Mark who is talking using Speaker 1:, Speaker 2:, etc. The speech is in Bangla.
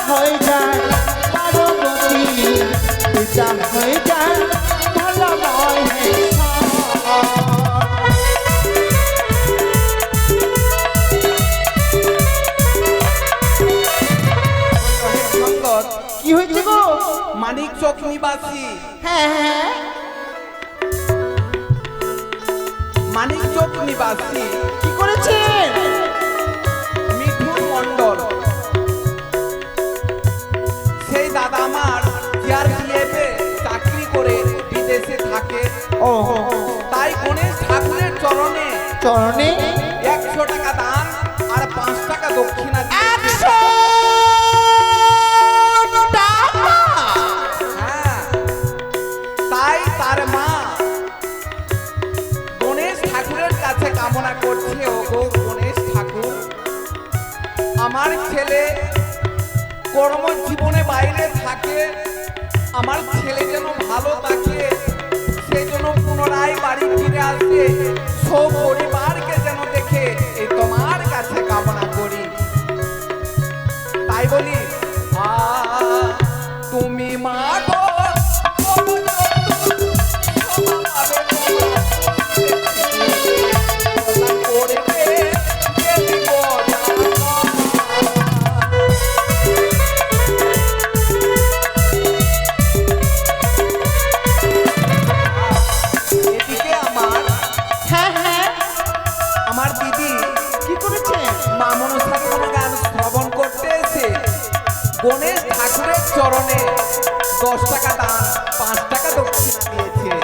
Speaker 1: হয়ে যায় পার্বতী, পিতা হয়ে যায় ভালো নয় হে
Speaker 2: সঙ্গত
Speaker 1: কি হয়েছে গো?
Speaker 2: মানিক চক নিবাসী
Speaker 1: হ্যাঁ হ্যাঁ
Speaker 2: মানিক চক নিবাসী
Speaker 1: কি করেছেন?
Speaker 2: মিঠুন মণ্ডল, সেই দাদা আমার সিআরপিএফে চাকরি করে বিদেশে থাকে।
Speaker 1: ও
Speaker 2: তাই গণেশ ঠাকুরের চরণে
Speaker 1: চরণে
Speaker 2: 100 টাকা দান আর 5 টাকা দক্ষিণা দিয়েছে।
Speaker 1: 100 টাকা।
Speaker 2: হ্যাঁ, তাই তার মা গণেশ ঠাকুরের কাছে কামনা করছে, ও গো গণেশ ঠাকুর, আমার ছেলে কর্মজীবনে বাইরে থাকে, আমার ছেলে যেন ভালো থাকে, সেই জন্য পুনরায় বাড়ি ফিরে আসে, সব পরিবারকে যেন দেখে, এই তোমার কাছে কামনা করি। তাই বলি তুমি মা গো এদিকে
Speaker 1: হ্যাঁ হ্যাঁ
Speaker 2: আমার দিদি
Speaker 1: কি করেছেন?
Speaker 2: মা মনসার কোনো গান শ্রবণ করতে এসে গণেশ ঠাকুরের চরণে 10 টাকা দান 5 টাকা দক্ষিণা দিয়েছে।